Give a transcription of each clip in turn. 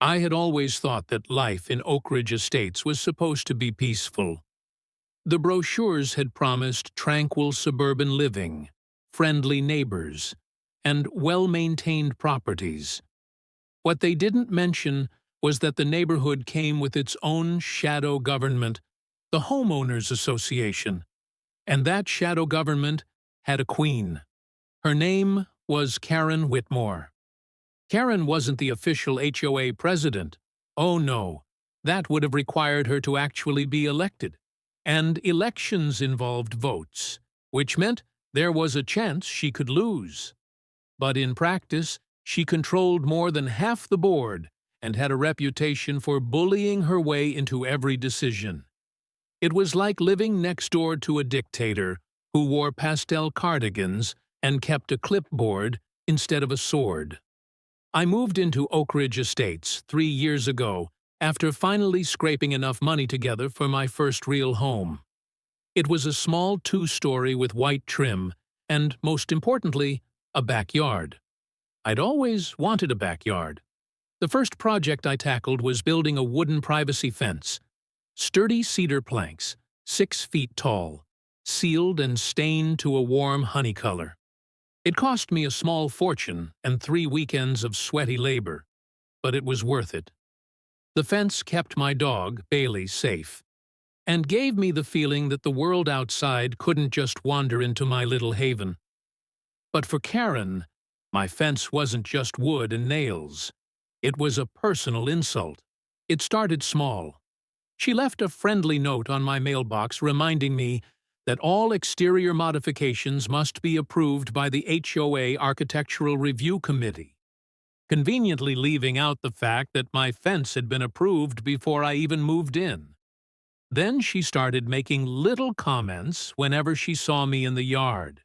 I had always thought that life in Oak Ridge Estates was supposed to be peaceful. The brochures had promised tranquil suburban living, friendly neighbors, and well-maintained properties. What they didn't mention was that the neighborhood came with its own shadow government, the Homeowners Association, and that shadow government had a queen. Her name was Karen Whitmore. Karen wasn't the official HOA president. Oh no, that would have required her to actually be elected. And elections involved votes, which meant there was a chance she could lose. But in practice, she controlled more than half the board and had a reputation for bullying her way into every decision. It was like living next door to a dictator who wore pastel cardigans and kept a clipboard instead of a sword. I moved into Oak Ridge Estates 3 years ago after finally scraping enough money together for my first real home. It was a small 2-story with white trim and, most importantly, a backyard. I'd always wanted a backyard. The first project I tackled was building a wooden privacy fence. Sturdy cedar planks, 6 feet tall, sealed and stained to a warm honey color. It cost me a small fortune and 3 weekends of sweaty labor, but it was worth it. The fence kept my dog, Bailey, safe, and gave me the feeling that the world outside couldn't just wander into my little haven. But for Karen, my fence wasn't just wood and nails. It was a personal insult. It started small. She left a friendly note on my mailbox reminding me that all exterior modifications must be approved by the HOA Architectural Review Committee, conveniently leaving out the fact that my fence had been approved before I even moved in. Then she started making little comments whenever she saw me in the yard.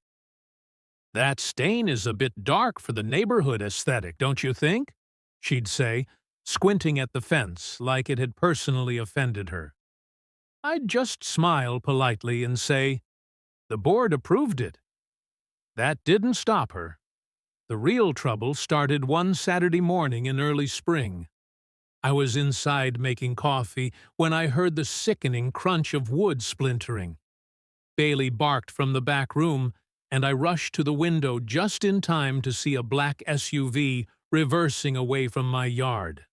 "That stain is a bit dark for the neighborhood aesthetic, don't you think?" she'd say, squinting at the fence like it had personally offended her. I'd just smile politely and say, "The board approved it." That didn't stop her. The real trouble started one Saturday morning in early spring. I was inside making coffee when I heard the sickening crunch of wood splintering. Bailey barked from the back room, and I rushed to the window just in time to see a black SUV reversing away from my yard.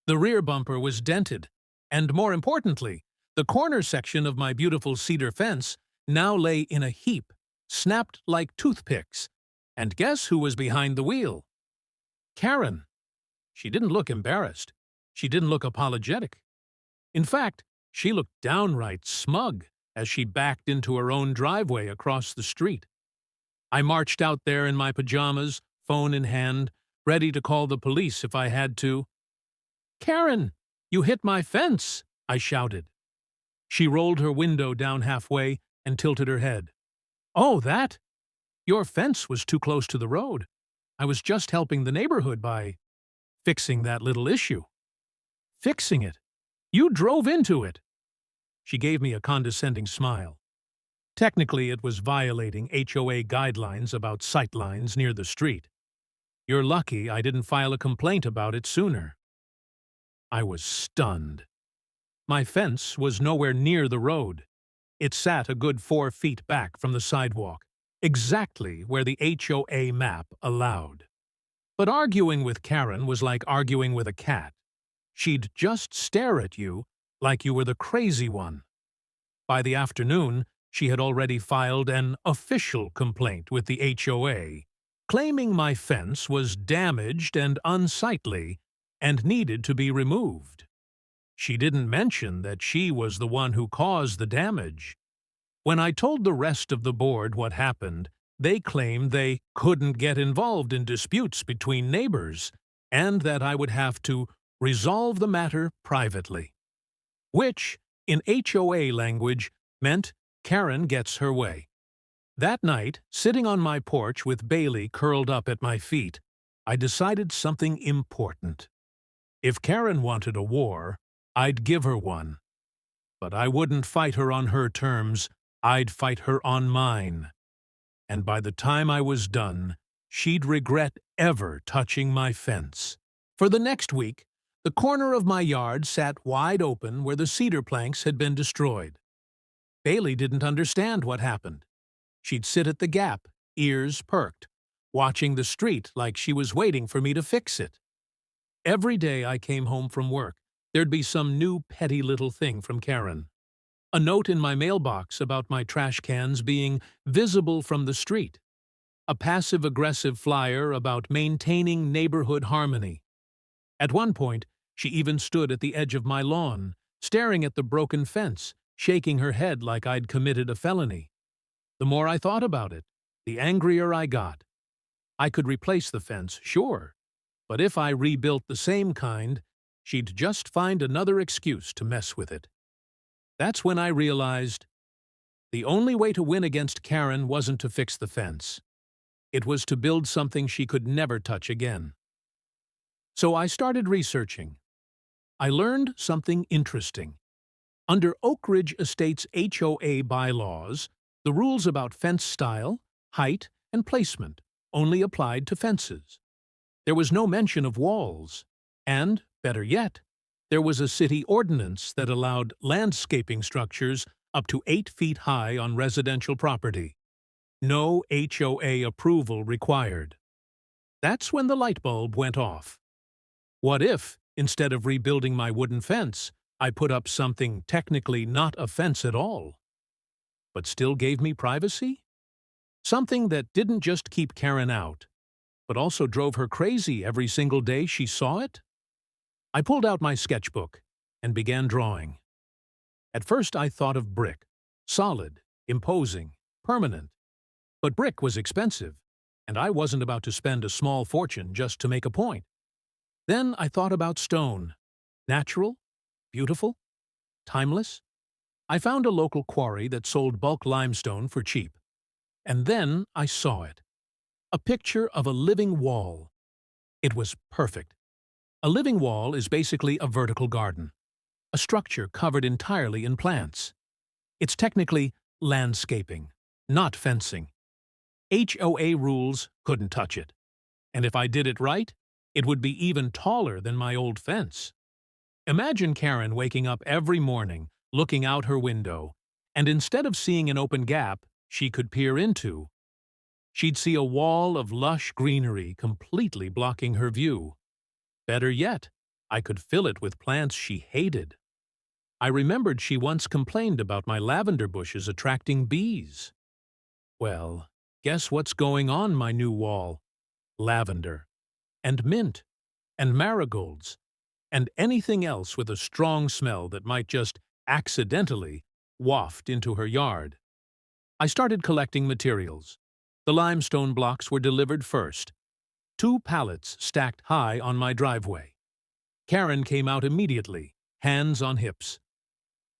The rear bumper was dented, and more importantly, the corner section of my beautiful cedar fence now lay in a heap, snapped like toothpicks. And guess who was behind the wheel? Karen. She didn't look embarrassed. She didn't look apologetic. In fact, she looked downright smug as she backed into her own driveway across the street. I marched out there in my pajamas, phone in hand, ready to call the police if I had to. "Karen, you hit my fence!" I shouted. She rolled her window down halfway and tilted her head. "Oh, that? Your fence was too close to the road. I was just helping the neighborhood by fixing that little issue." "Fixing it? You drove into it!" She gave me a condescending smile. Technically, it was violating HOA guidelines about sightlines near the street. You're lucky I didn't file a complaint about it sooner. I was stunned. My fence was nowhere near the road. It sat a good 4 feet back from the sidewalk, exactly where the HOA map allowed. But arguing with Karen was like arguing with a cat. She'd just stare at you like you were the crazy one. By the afternoon, she had already filed an official complaint with the HOA, claiming my fence was damaged and unsightly and needed to be removed. She didn't mention that she was the one who caused the damage. When I told the rest of the board what happened, they claimed they couldn't get involved in disputes between neighbors and that I would have to resolve the matter privately. Which, in HOA language, meant Karen gets her way. That night, sitting on my porch with Bailey curled up at my feet, I decided something important. If Karen wanted a war, I'd give her one. But I wouldn't fight her on her terms, I'd fight her on mine. And by the time I was done, she'd regret ever touching my fence. For the next week, The corner of my yard sat wide open where the cedar planks had been destroyed. Bailey didn't understand what happened. She'd sit at the gap, ears perked, watching the street like she was waiting for me to fix it. Every day I came home from work, there'd be some new petty little thing from Karen. A note in my mailbox about my trash cans being visible from the street. A passive-aggressive flyer about maintaining neighborhood harmony. At one point, she even stood at the edge of my lawn, staring at the broken fence, shaking her head like I'd committed a felony. The more I thought about it, the angrier I got. I could replace the fence, sure, but if I rebuilt the same kind, she'd just find another excuse to mess with it. That's when I realized the only way to win against Karen wasn't to fix the fence. It was to build something she could never touch again. So I started researching. I learned something interesting. Under Oak Ridge Estates HOA bylaws, the rules about fence style, height, and placement only applied to fences. There was no mention of walls, and, better yet, there was a city ordinance that allowed landscaping structures up to 8 feet high on residential property. No HOA approval required. That's when the light bulb went off. What if, instead of rebuilding my wooden fence, I put up something technically not a fence at all, but still gave me privacy? Something that didn't just keep Karen out, but also drove her crazy every single day she saw it? I pulled out my sketchbook and began drawing. At first I thought of brick, solid, imposing, permanent. But brick was expensive, and I wasn't about to spend a small fortune just to make a point. Then I thought about stone. Natural, beautiful, timeless. I found a local quarry that sold bulk limestone for cheap. And then I saw it. A picture of a living wall. It was perfect. A living wall is basically a vertical garden, a structure covered entirely in plants. It's technically landscaping, not fencing. HOA rules couldn't touch it. And if I did it right, it would be even taller than my old fence. Imagine Karen waking up every morning, looking out her window, and instead of seeing an open gap she could peer into, she'd see a wall of lush greenery completely blocking her view. Better yet, I could fill it with plants she hated. I remembered she once complained about my lavender bushes attracting bees. Well, guess what's going on my new wall? Lavender, and mint, and marigolds, and anything else with a strong smell that might just accidentally waft into her yard. I started collecting materials. The limestone blocks were delivered first. 2 pallets stacked high on my driveway. Karen came out immediately, hands on hips.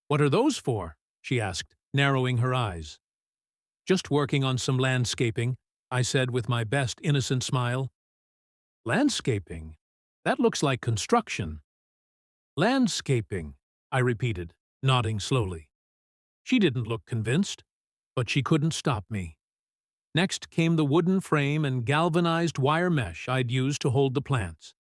"What are those for?" she asked, narrowing her eyes. "Just working on some landscaping," I said with my best innocent smile. "Landscaping? That looks like construction." "Landscaping," I repeated, nodding slowly. She didn't look convinced, but she couldn't stop me. Next came the wooden frame and galvanized wire mesh I'd used to hold the plants.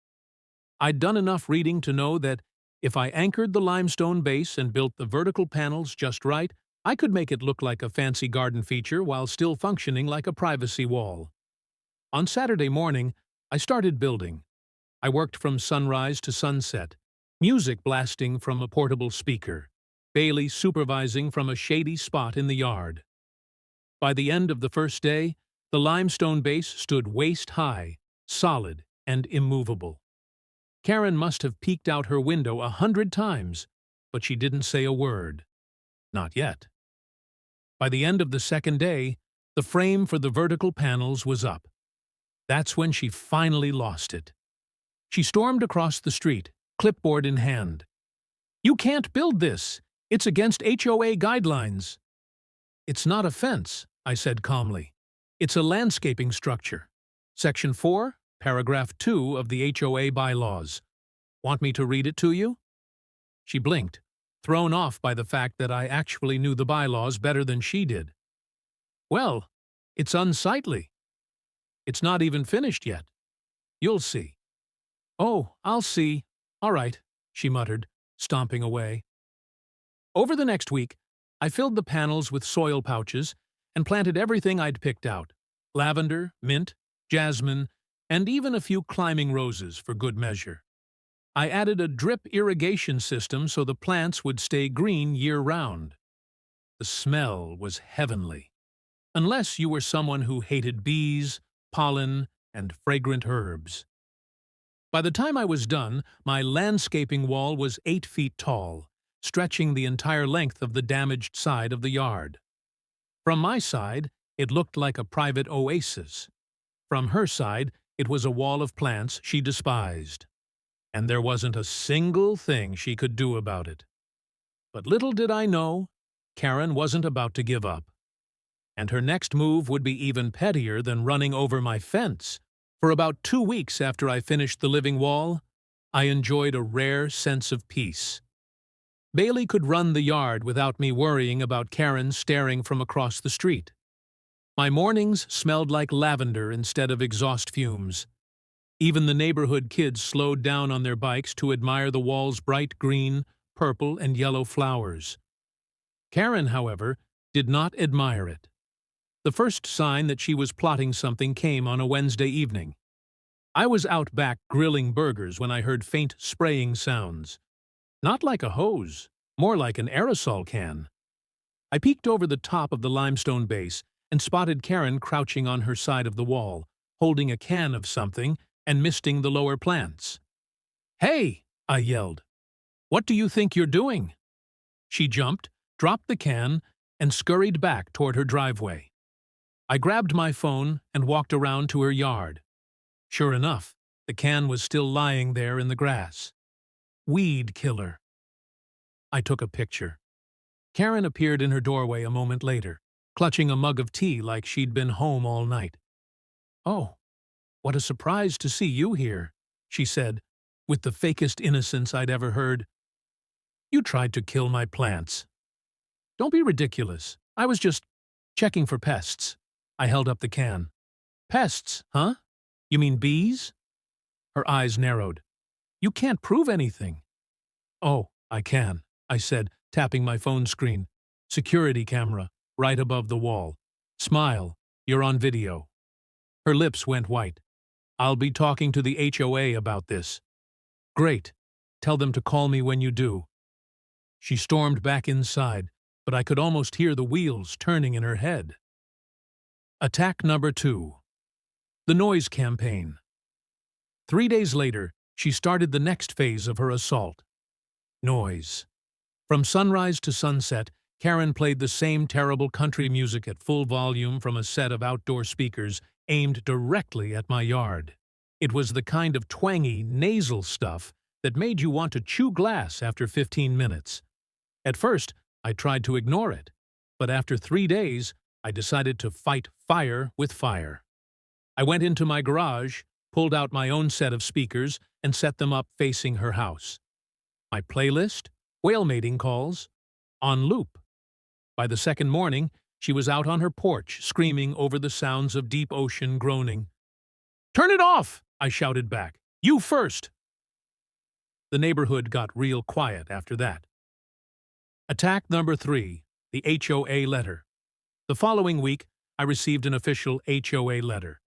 I'd done enough reading to know that if I anchored the limestone base and built the vertical panels just right, I could make it look like a fancy garden feature while still functioning like a privacy wall. On Saturday morning, I started building. I worked from sunrise to sunset, music blasting from a portable speaker, Bailey supervising from a shady spot in the yard. By the end of the first day, the limestone base stood waist-high, solid and immovable. Karen must have peeked out her window 100 times, but she didn't say a word. Not yet. By the end of the second day, the frame for the vertical panels was up. That's when she finally lost it. She stormed across the street, clipboard in hand. "You can't build this! It's against HOA guidelines!" "It's not a fence," I said calmly. "It's a landscaping structure. Section 4, Paragraph 2 of the HOA bylaws. Want me to read it to you?" She blinked, thrown off by the fact that I actually knew the bylaws better than she did. "Well, it's unsightly. It's not even finished yet. You'll see." "Oh, I'll see. All right, she muttered, stomping away. Over the next week, I filled the panels with soil pouches and planted everything I'd picked out: lavender, mint, jasmine, and even a few climbing roses for good measure. I added a drip irrigation system so the plants would stay green year-round. The smell was heavenly, unless you were someone who hated bees, pollen, and fragrant herbs. By the time I was done, my landscaping wall was 8 feet tall, stretching the entire length of the damaged side of the yard. From my side, it looked like a private oasis. From her side, it was a wall of plants she despised. And there wasn't a single thing she could do about it. But little did I know, Karen wasn't about to give up. And her next move would be even pettier than running over my fence. For about 2 weeks after I finished the living wall, I enjoyed a rare sense of peace. Bailey could run the yard without me worrying about Karen staring from across the street. My mornings smelled like lavender instead of exhaust fumes. Even the neighborhood kids slowed down on their bikes to admire the wall's bright green, purple, and yellow flowers. Karen, however, did not admire it. The first sign that she was plotting something came on a Wednesday evening. I was out back grilling burgers when I heard faint spraying sounds. Not like a hose, more like an aerosol can. I peeked over the top of the limestone base and spotted Karen crouching on her side of the wall, holding a can of something and misting the lower plants. "Hey!" I yelled. "What do you think you're doing?" She jumped, dropped the can, and scurried back toward her driveway. I grabbed my phone and walked around to her yard. Sure enough, the can was still lying there in the grass. Weed killer. I took a picture. Karen appeared in her doorway a moment later, clutching a mug of tea like she'd been home all night. "Oh, what a surprise to see you here," she said, with the fakest innocence I'd ever heard. "You tried to kill my plants." "Don't be ridiculous. I was just checking for pests." I held up the can. "Pests, huh? You mean bees?" Her eyes narrowed. "You can't prove anything." "Oh, I can," I said, tapping my phone screen. "Security camera, right above the wall. Smile, you're on video." Her lips went white. "I'll be talking to the HOA about this." "Great. Tell them to call me when you do." She stormed back inside, but I could almost hear the wheels turning in her head. Attack number 2. The noise campaign. 3 days later, she started the next phase of her assault. Noise. From sunrise to sunset, Karen played the same terrible country music at full volume from a set of outdoor speakers aimed directly at my yard. It was the kind of twangy, nasal stuff that made you want to chew glass after 15 minutes. At first, I tried to ignore it, but after 3 days, I decided to fight fire with fire. I went into my garage, pulled out my own set of speakers, and set them up facing her house. My playlist, whale mating calls, on loop. By the second morning, she was out on her porch, screaming over the sounds of deep ocean groaning. "Turn it off!" I shouted back. "You first!" The neighborhood got real quiet after that. Attack number 3, the HOA letter. The following week, I received an official HOA letter.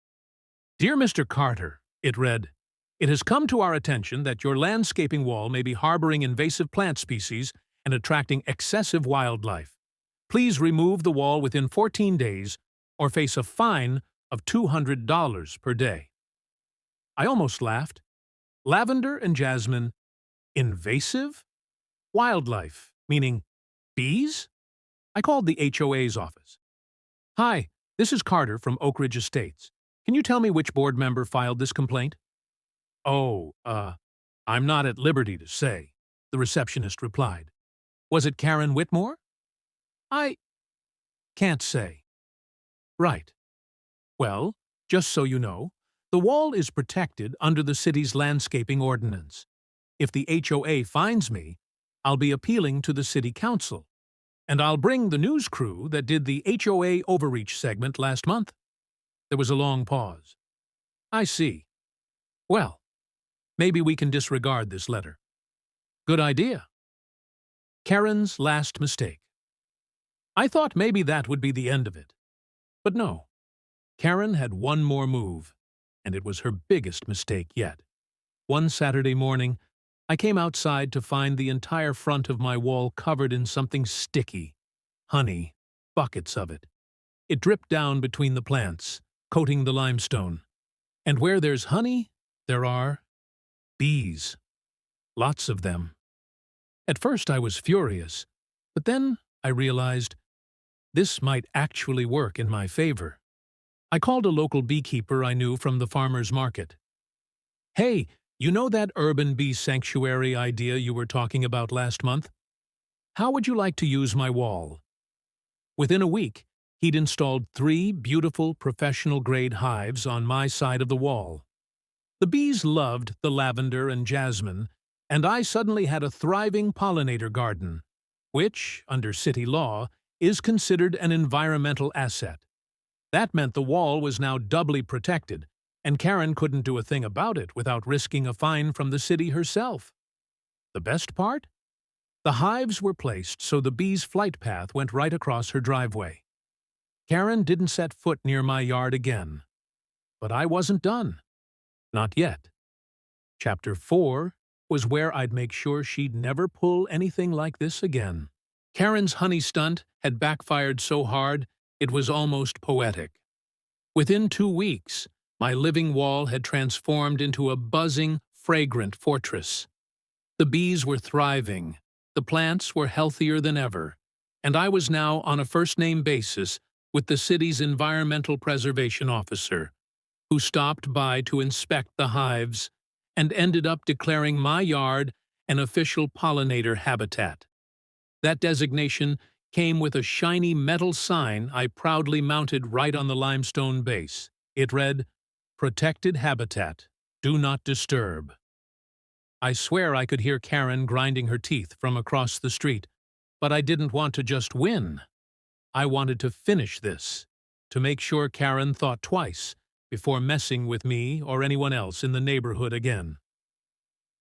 "Dear Mr. Carter," it read, "it has come to our attention that your landscaping wall may be harboring invasive plant species and attracting excessive wildlife. Please remove the wall within 14 days or face a fine of $200 per day." I almost laughed. Lavender and jasmine. Invasive? Wildlife, meaning bees? I called the HOA's office. "Hi, this is Carter from Oak Ridge Estates. Can you tell me which board member filed this complaint?" "Oh, I'm not at liberty to say," the receptionist replied. "Was it Karen Whitmore?" "I can't say." "Right. Well, just so you know, the wall is protected under the city's landscaping ordinance. If the HOA finds me, I'll be appealing to the city council. And I'll bring the news crew that did the HOA overreach segment last month." There was a long pause. "I see. Well, maybe we can disregard this letter." Good idea. Karen's last mistake. I thought maybe that would be the end of it. But no. Karen had one more move, and it was her biggest mistake yet. One Saturday morning, I came outside to find the entire front of my wall covered in something sticky. Honey, buckets of it. It dripped down between the plants, coating the limestone. And where there's honey, there are bees. Lots of them. At first I was furious, but then I realized this might actually work in my favor. I called a local beekeeper I knew from the farmer's market. Hey, you know that urban bee sanctuary idea you were talking about last month? How would you like to use my wall? Within a week, he'd installed 3 beautiful professional-grade hives on my side of the wall. The bees loved the lavender and jasmine, and I suddenly had a thriving pollinator garden, which, under city law, is considered an environmental asset. That meant the wall was now doubly protected, and Karen couldn't do a thing about it without risking a fine from the city herself. The best part? The hives were placed so the bee's flight path went right across her driveway. Karen didn't set foot near my yard again. But I wasn't done. Not yet. Chapter 4 was where I'd make sure she'd never pull anything like this again. Karen's honey stunt had backfired so hard it was almost poetic. Within 2 weeks, my living wall had transformed into a buzzing, fragrant fortress. The bees were thriving, the plants were healthier than ever, and I was now on a first-name basis with the city's environmental preservation officer, who stopped by to inspect the hives and ended up declaring my yard an official pollinator habitat. That designation came with a shiny metal sign I proudly mounted right on the limestone base. It read, "Protected Habitat. Do not disturb." I swear I could hear Karen grinding her teeth from across the street, but I didn't want to just win. I wanted to finish this, to make sure Karen thought twice before messing with me or anyone else in the neighborhood again.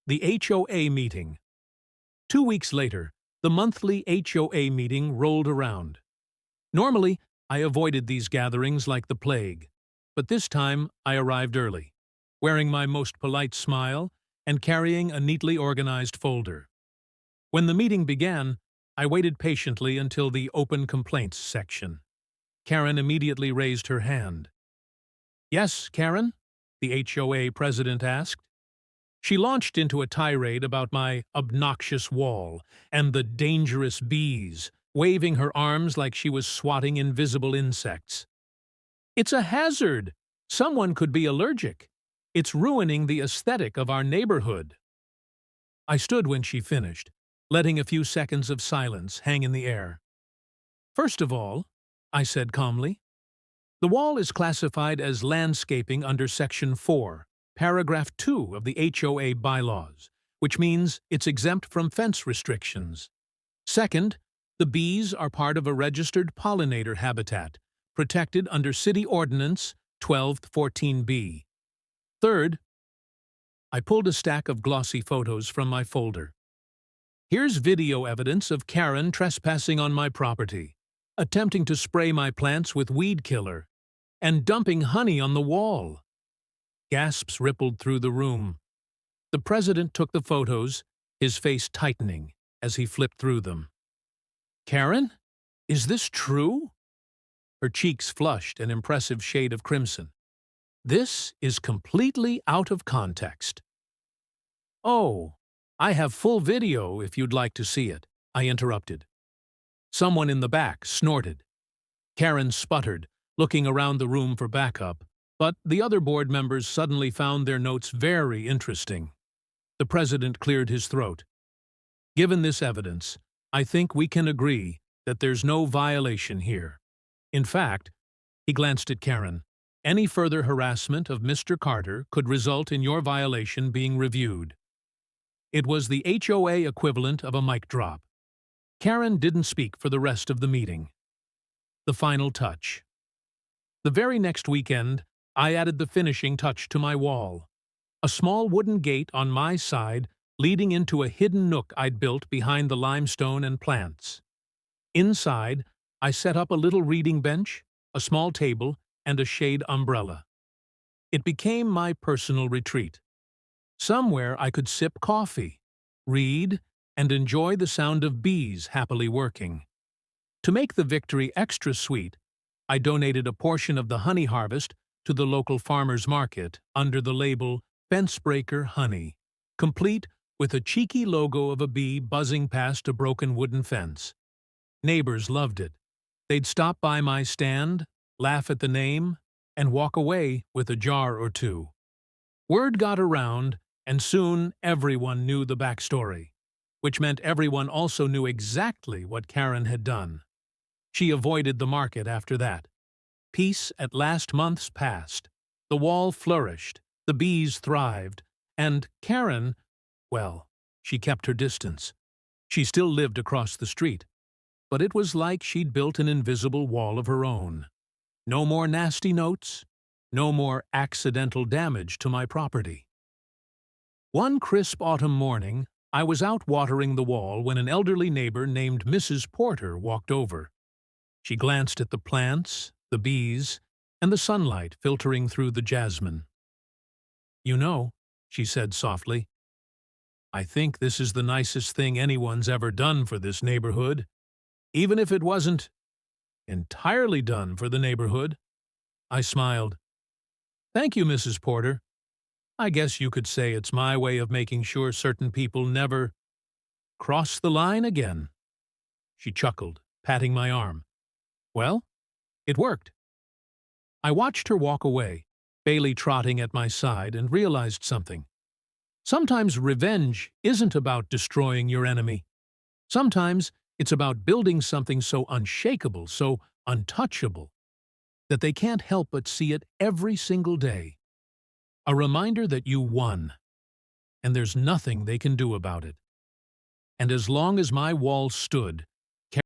The HOA meeting. 2 weeks later, the monthly HOA meeting rolled around. Normally, I avoided these gatherings like the plague, but this time I arrived early, wearing my most polite smile and carrying a neatly organized folder. When the meeting began, I waited patiently until the open complaints section. Karen immediately raised her hand. "Yes, Karen?" the HOA president asked. She launched into a tirade about my obnoxious wall and the dangerous bees, waving her arms like she was swatting invisible insects. "It's a hazard! Someone could be allergic. It's ruining the aesthetic of our neighborhood." I stood when she finished, letting a few seconds of silence hang in the air. "First of all," I said calmly, "the wall is classified as landscaping under Section 4, Paragraph 2 of the HOA bylaws, which means it's exempt from fence restrictions. Second, the bees are part of a registered pollinator habitat, protected under City Ordinance 1214B. Third," I pulled a stack of glossy photos from my folder. "Here's video evidence of Karen trespassing on my property, attempting to spray my plants with weed killer, and dumping honey on the wall." Gasps rippled through the room. The president took the photos, his face tightening as he flipped through them. "Karen, is this true?" Her cheeks flushed an impressive shade of crimson. "This is completely out of context." "Oh, I have full video if you'd like to see it," I interrupted. Someone in the back snorted. Karen sputtered, looking around the room for backup, but the other board members suddenly found their notes very interesting. The president cleared his throat. "Given this evidence, I think we can agree that there's no violation here. In fact," he glanced at Karen, "any further harassment of Mr. Carter could result in your violation being reviewed." It was the HOA equivalent of a mic drop. Karen didn't speak for the rest of the meeting. The final touch. The very next weekend, I added the finishing touch to my wall. A small wooden gate on my side leading into a hidden nook I'd built behind the limestone and plants. Inside, I set up a little reading bench, a small table, and a shade umbrella. It became my personal retreat. Somewhere I could sip coffee, read, and enjoy the sound of bees happily working. To make the victory extra sweet, I donated a portion of the honey harvest to the local farmer's market under the label Fencebreaker Honey, complete with a cheeky logo of a bee buzzing past a broken wooden fence. Neighbors loved it. They'd stop by my stand, laugh at the name, and walk away with a jar or two. Word got around, and soon everyone knew the backstory, which meant everyone also knew exactly what Karen had done. She avoided the market after that. Peace at last months passed. The wall flourished, the bees thrived, and Karen, well, she kept her distance. She still lived across the street, but it was like she'd built an invisible wall of her own. No more nasty notes, no more accidental damage to my property. One crisp autumn morning, I was out watering the wall when an elderly neighbor named Mrs. Porter walked over. She glanced at the plants, the bees, and the sunlight filtering through the jasmine. "You know," she said softly, "I think this is the nicest thing anyone's ever done for this neighborhood, even if it wasn't entirely done for the neighborhood." I smiled. "Thank you, Mrs. Porter. I guess you could say it's my way of making sure certain people never cross the line again." She chuckled, patting my arm. "Well, it worked." I watched her walk away, Bailey trotting at my side, and realized something. Sometimes revenge isn't about destroying your enemy. Sometimes it's about building something so unshakable, so untouchable, that they can't help but see it every single day. A reminder that you won, and there's nothing they can do about it. And as long as my wall stood,